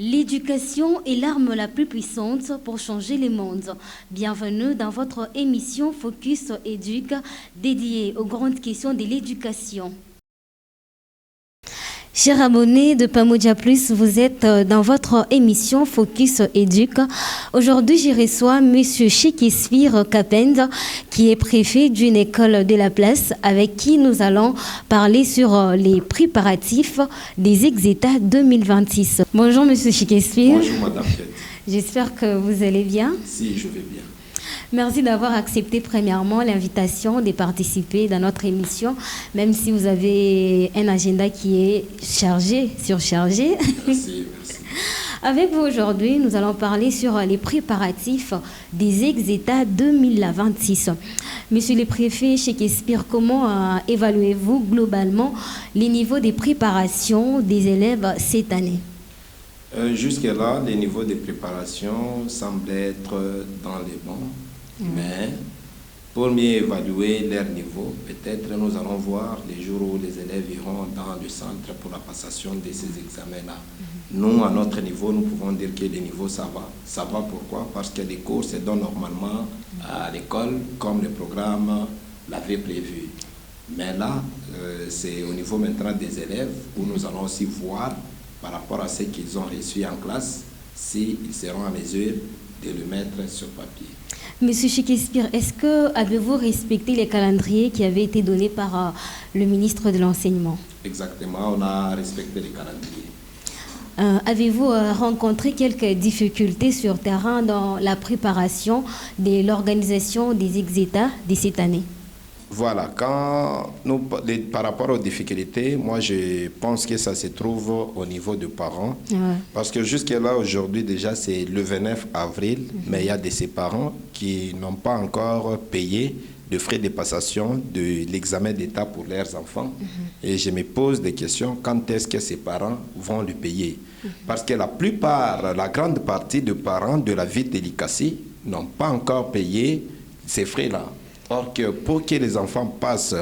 L'éducation est l'arme la plus puissante pour changer le monde. Bienvenue dans votre émission Focus Éduc, dédiée aux grandes questions de l'éducation. Chers abonnés de Pamodia Plus, vous êtes dans votre émission Focus Éduc. Aujourd'hui, je reçois M. Shakespeare Kapend, qui est préfet d'une école de la place, avec qui nous allons parler sur les préparatifs des Exetas 2026. Bonjour M. Shakespeare. Bonjour Madame Piette. J'espère que vous allez bien. Si, je vais bien. Merci d'avoir accepté premièrement l'invitation de participer dans notre émission, même si vous avez un agenda qui est surchargé. Merci. Avec vous aujourd'hui, nous allons parler sur les préparatifs des Exetas 2026. Monsieur le préfet Shakespeare, comment évaluez-vous globalement les niveaux de préparation des élèves cette année? Jusque-là, les niveaux de préparation semblent être dans les bons. Mais pour mieux évaluer leur niveau, peut-être nous allons voir les jours où les élèves iront dans le centre pour la passation de ces examens-là. Nous, à notre niveau, nous pouvons dire que le niveau, ça va. Ça va pourquoi? Parce que les cours se donnent normalement à l'école comme le programme l'avait prévu. Mais là, c'est au niveau maintenant des élèves où nous allons aussi voir par rapport à ce qu'ils ont reçu en classe, s'ils seront en mesure de le mettre sur papier. Monsieur Shakespeare, est-ce que avez-vous respecté les calendriers qui avaient été donnés par le ministre de l'Enseignement? Exactement, on a respecté les calendriers. Avez-vous rencontré quelques difficultés sur terrain dans la préparation de l'organisation des Exetas de cette année? Voilà, par rapport aux difficultés, moi je pense que ça se trouve au niveau des parents. Ouais. Parce que jusque-là, aujourd'hui déjà, c'est le 29 avril, mais il y a de ces parents qui n'ont pas encore payé de frais de passation de l'examen d'État pour leurs enfants. Et je me pose des questions, quand est-ce que ces parents vont le payer? Parce que la grande partie des parents de la ville de l'ICASI n'ont pas encore payé ces frais-là. Or, pour que les enfants passent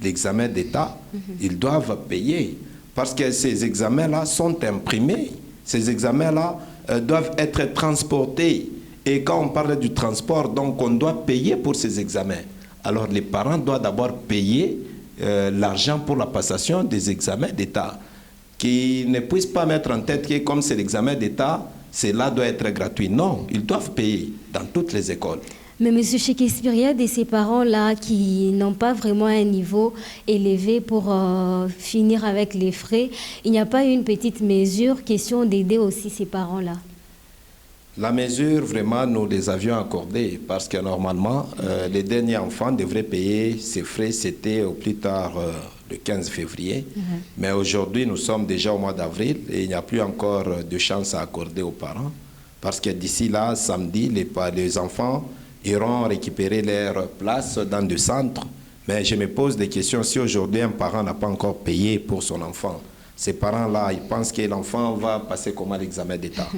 l'examen d'État, ils doivent payer. Parce que ces examens-là sont imprimés. Ces examens-là doivent être transportés. Et quand on parle du transport, donc on doit payer pour ces examens. Alors, les parents doivent d'abord payer l'argent pour la passation des examens d'État. Qu'ils ne puissent pas mettre en tête que comme c'est l'examen d'État, cela doit être gratuit. Non, ils doivent payer dans toutes les écoles. Mais M. Shakespeare, il y a de ces parents-là qui n'ont pas vraiment un niveau élevé pour finir avec les frais. Il n'y a pas une petite mesure, question d'aider aussi ces parents-là? La mesure, vraiment, nous les avions accordées parce que normalement, les derniers enfants devraient payer ces frais, c'était au plus tard le 15 février. Mais aujourd'hui, nous sommes déjà au mois d'avril et il n'y a plus encore de chance à accorder aux parents parce que d'ici là, samedi, les enfants iront récupérer leur place dans le centre. Mais je me pose des questions. Si aujourd'hui un parent n'a pas encore payé pour son enfant, ces parents-là, ils pensent que l'enfant va passer comment l'examen d'État?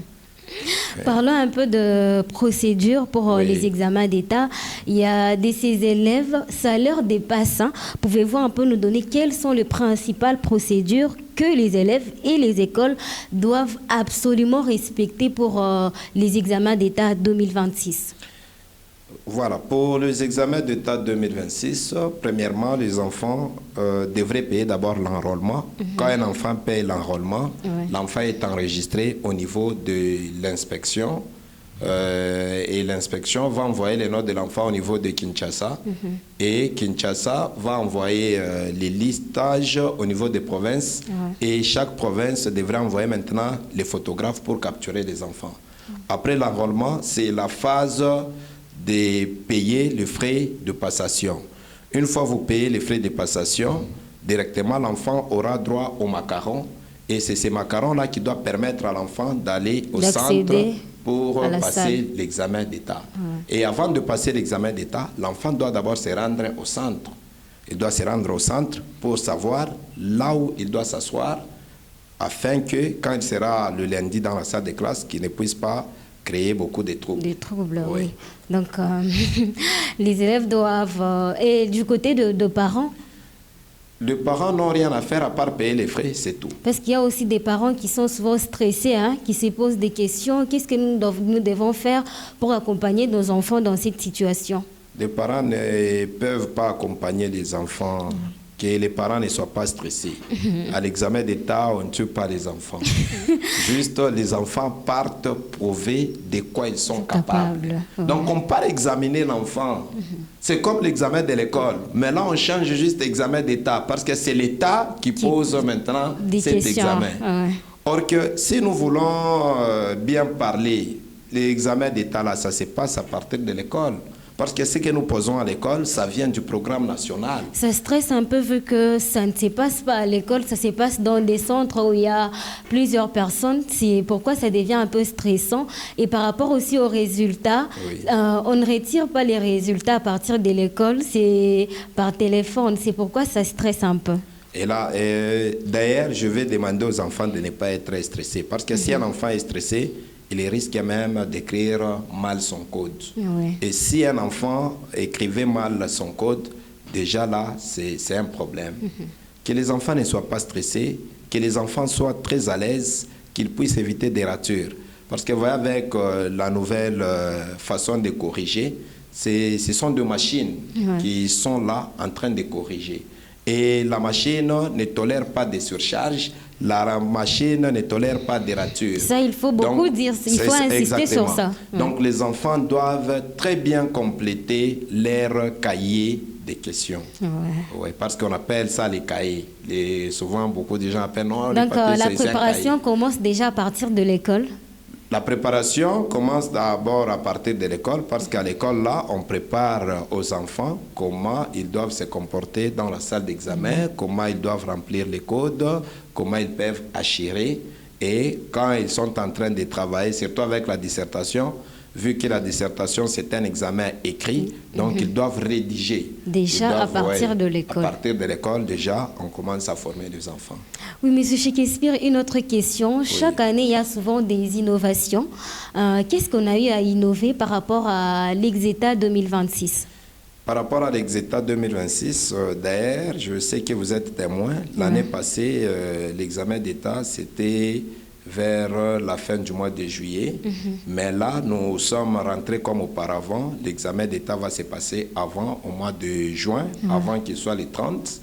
Parlons un peu de procédure pour les examens d'État. Il y a de ces élèves, ça leur dépasse. Pouvez-vous un peu nous donner quelles sont les principales procédures que les élèves et les écoles doivent absolument respecter pour les examens d'État 2026? Voilà, pour les examens d'État 2026, premièrement, les enfants devraient payer d'abord l'enrôlement. Quand un enfant paye l'enrôlement, l'enfant est enregistré au niveau de l'inspection et l'inspection va envoyer les notes de l'enfant au niveau de Kinshasa et Kinshasa va envoyer les listages au niveau des provinces et chaque province devrait envoyer maintenant les photographes pour capturer les enfants. Après l'enrôlement, c'est la phase de payer les frais de passation. Une fois vous payez les frais de passation, directement l'enfant aura droit aux macarons et c'est ces macarons-là qui doivent permettre à l'enfant d'aller au centre pour passer l'examen d'État. Et avant de passer l'examen d'État, l'enfant doit d'abord se rendre au centre. Il doit se rendre au centre pour savoir là où il doit s'asseoir afin que quand il sera le lundi dans la salle de classe, qu'il ne puisse pas créer beaucoup de troubles. Des troubles, oui. Donc, les élèves doivent... et du côté de parents? Les parents n'ont rien à faire à part payer les frais, c'est tout. Parce qu'il y a aussi des parents qui sont souvent stressés, hein, qui se posent des questions. Qu'est-ce que nous devons faire pour accompagner nos enfants dans cette situation? Les parents ne peuvent pas accompagner les enfants, que les parents ne soient pas stressés. À l'examen d'État, on ne tue pas les enfants. Juste, les enfants partent prouver de quoi ils sont capables. Ouais. Donc, on part examiner l'enfant. C'est comme l'examen de l'école. Mais là, on change juste l'examen d'État parce que c'est l'État qui pose maintenant cet examen. Ouais. Or que si nous voulons bien parler, l'examen d'État, là, ça se passe à partir de l'école. Parce que ce que nous posons à l'école, ça vient du programme national. Ça stresse un peu vu que ça ne se passe pas à l'école, ça se passe dans des centres où il y a plusieurs personnes. C'est pourquoi ça devient un peu stressant. Et par rapport aussi aux résultats, on ne retire pas les résultats à partir de l'école, c'est par téléphone. C'est pourquoi ça stresse un peu. Et là, d'ailleurs, je vais demander aux enfants de ne pas être stressés. Parce que si un enfant est stressé, il risque même d'écrire mal son code. Oui. Et si un enfant écrivait mal son code, déjà là, c'est un problème. Que les enfants ne soient pas stressés, que les enfants soient très à l'aise, qu'ils puissent éviter des ratures. Parce que vous voyez, avec la nouvelle façon de corriger, ce sont deux machines qui sont là en train de corriger. Et la machine ne tolère pas de surcharge, la machine ne tolère pas de ratures. Ça, il faut beaucoup dire, il faut insister sur ça. Donc, les enfants doivent très bien compléter leur cahier de questions. Ouais, parce qu'on appelle ça les cahiers. Souvent, beaucoup de gens appellent... Non, donc, la préparation commence déjà à partir de l'école? La préparation commence d'abord à partir de l'école parce qu'à l'école, là, on prépare aux enfants comment ils doivent se comporter dans la salle d'examen, comment ils doivent remplir les codes, comment ils peuvent assurer. Et quand ils sont en train de travailler, surtout avec la dissertation, vu que la dissertation, c'est un examen écrit, donc ils doivent rédiger. Déjà à partir de l'école. À partir de l'école, déjà, on commence à former les enfants. Oui, M. Shakespeare, une autre question. Chaque année, il y a souvent des innovations. Qu'est-ce qu'on a eu à innover par rapport à l'Exeta 2026? Par rapport à l'Exeta 2026, d'ailleurs, je sais que vous êtes témoin. L'année passée, l'examen d'État, c'était vers la fin du mois de juillet. Mais là, nous sommes rentrés comme auparavant. L'examen d'État va se passer avant, au mois de juin, avant qu'il soit le 30.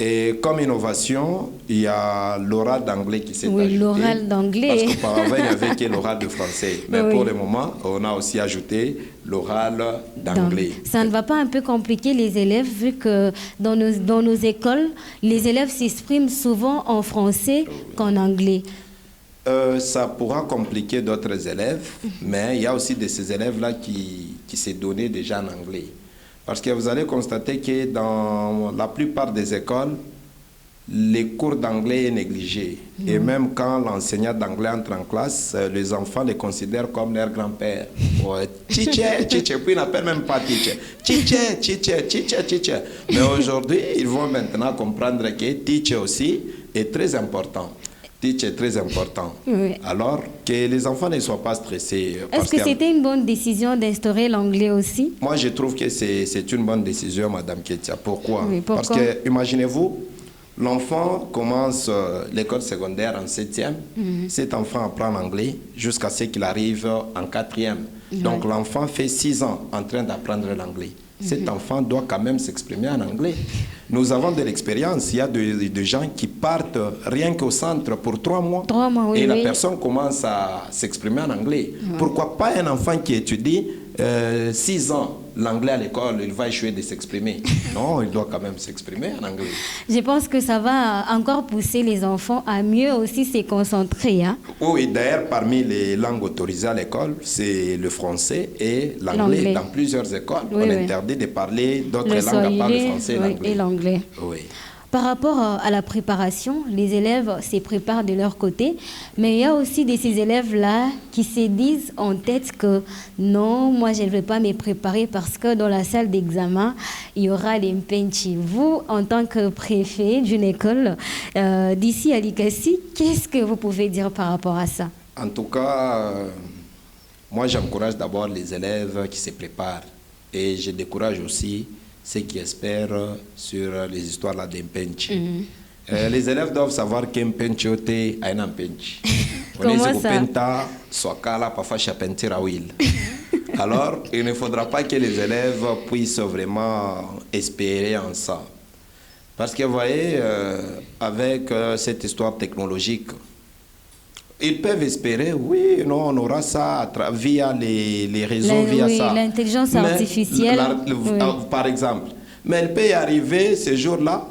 Et comme innovation, il y a l'oral d'anglais qui s'est ajouté. Oui, l'oral d'anglais. Parce qu'auparavant, il n'y avait que l'oral de français. Mais pour le moment, on a aussi ajouté l'oral d'anglais. Ça ne va pas un peu compliquer les élèves, vu que dans nos écoles, les élèves s'expriment souvent en français qu'en anglais? Ça pourra compliquer d'autres élèves, mais il y a aussi de ces élèves-là qui s'est donné déjà en anglais. Parce que vous allez constater que dans la plupart des écoles, les cours d'anglais est négligé. Et même quand l'enseignant d'anglais entre en classe, les enfants les considèrent comme leur grand-père. Teacher, teacher, puis ils n'appellent même pas teacher. Teacher, teacher, teacher, teacher. Mais aujourd'hui, ils vont maintenant comprendre que teacher aussi est très important. Teacher est très important. Alors, que les enfants ne soient pas stressés. Est-ce que c'était une bonne décision d'instaurer l'anglais aussi? Moi, je trouve que c'est une bonne décision, Madame Ketia. Pourquoi? Pourquoi? Parce que, imaginez-vous, l'enfant commence l'école secondaire en 7e. Cet enfant apprend l'anglais jusqu'à ce qu'il arrive en 4e. Donc, l'enfant fait 6 ans en train d'apprendre l'anglais. Cet enfant doit quand même s'exprimer en anglais. Nous avons de l'expérience. Il y a des gens qui partent rien qu'au centre pour 3 mois. 3 mois, et la personne commence à s'exprimer en anglais. Pourquoi pas un enfant qui étudie 6 ans l'anglais à l'école, il va échouer de s'exprimer? Non, il doit quand même s'exprimer en anglais. Je pense que ça va encore pousser les enfants à mieux aussi se concentrer. Hein? Oui, d'ailleurs, parmi les langues autorisées à l'école, c'est le français et l'anglais. Dans plusieurs écoles, on interdit de parler d'autres langues à part le français et l'anglais. Oui. Par rapport à la préparation, les élèves se préparent de leur côté, mais il y a aussi de ces élèves-là qui se disent en tête que non, moi je ne vais pas me préparer parce que dans la salle d'examen, il y aura des mpenchi. Vous, en tant que préfet d'une école d'ici à Likasi, qu'est-ce que vous pouvez dire par rapport à ça? En tout cas, moi j'encourage d'abord les élèves qui se préparent et je décourage aussi ce qu'ils espèrent sur les histoires là d'Impenchi. Les élèves doivent savoir qu'Impenchi est un Impenchi. Comment ça? Alors, il ne faudra pas que les élèves puissent vraiment espérer en ça. Parce que vous voyez, avec cette histoire technologique, ils peuvent espérer, oui, non, on aura ça via les réseaux, via ça. L'intelligence artificielle. Par exemple. Mais il peut y arriver, ce jour-là,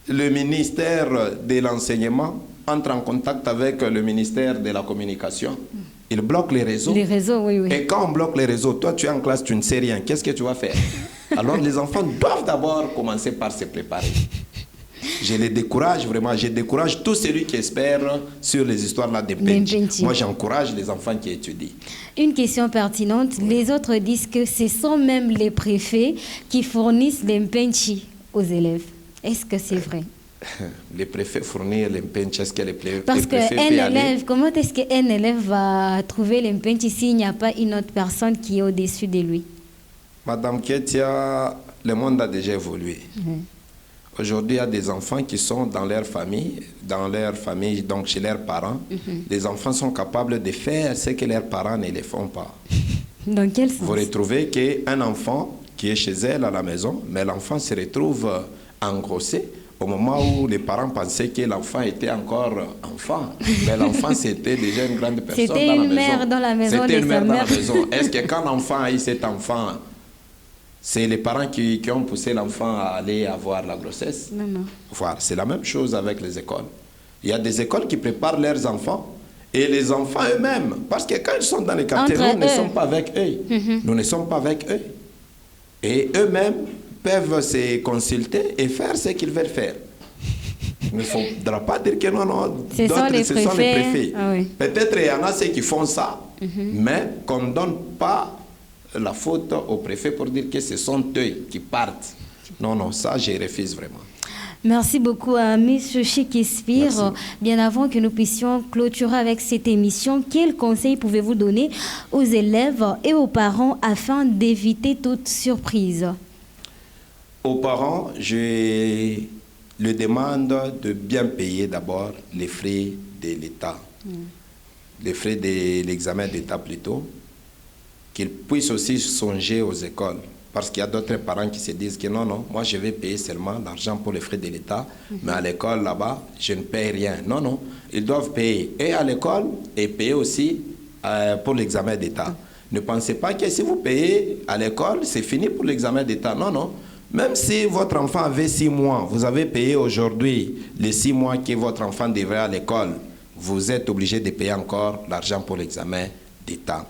le ministère de l'enseignement entre en contact avec le ministère de la communication. Il bloque les réseaux. Les réseaux, oui, oui. Et quand on bloque les réseaux, toi, tu es en classe, tu ne sais rien. Qu'est-ce que tu vas faire? Alors, les enfants doivent d'abord commencer par se préparer. Je les décourage vraiment, je décourage tout celui qui espère sur les histoires là des Penchi. Moi, j'encourage les enfants qui étudient. Une question pertinente. Les autres disent que ce sont même les préfets qui fournissent les Penchi aux élèves. Est-ce que c'est vrai? Les préfets fournissent les Penchi, est-ce que les préfets Parce qu'un élève, comment est-ce qu'un élève va trouver les Penchi s'il n'y a pas une autre personne qui est au-dessus de lui? Madame Ketia, le monde a déjà évolué. Aujourd'hui, il y a des enfants qui sont dans leur famille, donc chez leurs parents. Les enfants sont capables de faire ce que leurs parents ne le font pas. Dans quel sens? Vous retrouvez qu'un enfant qui est chez elle à la maison, mais l'enfant se retrouve engrossé au moment où les parents pensaient que l'enfant était encore enfant. Mais l'enfant, c'était déjà une grande personne dans la maison. C'était une mère dans la maison. C'était une mère dans la maison. Est-ce que quand l'enfant a eu cet enfant, c'est les parents qui ont poussé l'enfant à aller avoir la grossesse? Non, non. Voilà, c'est la même chose avec les écoles. Il y a des écoles qui préparent leurs enfants et les enfants eux-mêmes. Parce que quand ils sont dans les quartiers, nous ne sommes pas avec eux. Nous ne sommes pas avec eux. Et eux-mêmes peuvent se consulter et faire ce qu'ils veulent faire. Il ne faudra pas dire que non, non, ce sont les préfets. Ah oui. Peut-être il y en a ceux qui font ça, mais qu'on ne donne pas la faute au préfet pour dire que ce sont eux qui partent. Non, non, ça, je refuse vraiment. Merci beaucoup à M. Shakespeare. Bien avant que nous puissions clôturer avec cette émission, quels conseils pouvez-vous donner aux élèves et aux parents afin d'éviter toute surprise? Aux parents, je leur demande de bien payer d'abord les frais de l'État, les frais de l'examen d'État plutôt, qu'ils puissent aussi songer aux écoles. Parce qu'il y a d'autres parents qui se disent que non, non, moi je vais payer seulement l'argent pour les frais de l'État, mais à l'école là-bas, je ne paye rien. Non, non, ils doivent payer et à l'école et payer aussi pour l'examen d'État. Ne pensez pas que si vous payez à l'école, c'est fini pour l'examen d'État. Non, non. Même si votre enfant avait 6 mois, vous avez payé aujourd'hui les 6 mois que votre enfant devrait à l'école, vous êtes obligé de payer encore l'argent pour l'examen d'État.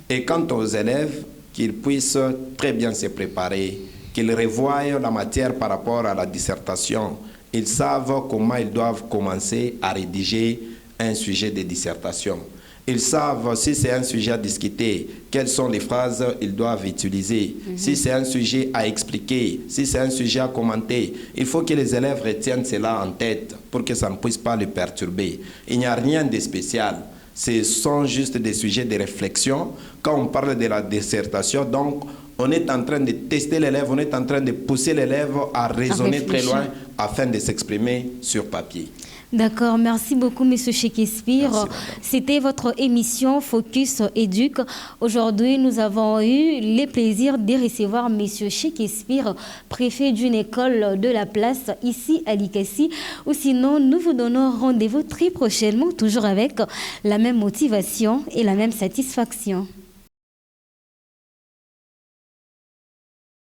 Et quant aux élèves, qu'ils puissent très bien se préparer, qu'ils revoient la matière par rapport à la dissertation. Ils savent comment ils doivent commencer à rédiger un sujet de dissertation. Ils savent si c'est un sujet à discuter, quelles sont les phrases qu'ils doivent utiliser. Si c'est un sujet à expliquer, si c'est un sujet à commenter. Il faut que les élèves retiennent cela en tête pour que ça ne puisse pas les perturber. Il n'y a rien de spécial. Ce sont juste des sujets de réflexion. Quand on parle de la dissertation, donc, on est en train de tester l'élève, on est en train de pousser l'élève à raisonner très loin afin de s'exprimer sur papier. D'accord, merci beaucoup, M. Shakespeare. C'était votre émission Focus Éduc. Aujourd'hui, nous avons eu le plaisir de recevoir M. Shakespeare, préfet d'une école de la place ici à Likasi. Ou sinon, nous vous donnons rendez-vous très prochainement, toujours avec la même motivation et la même satisfaction.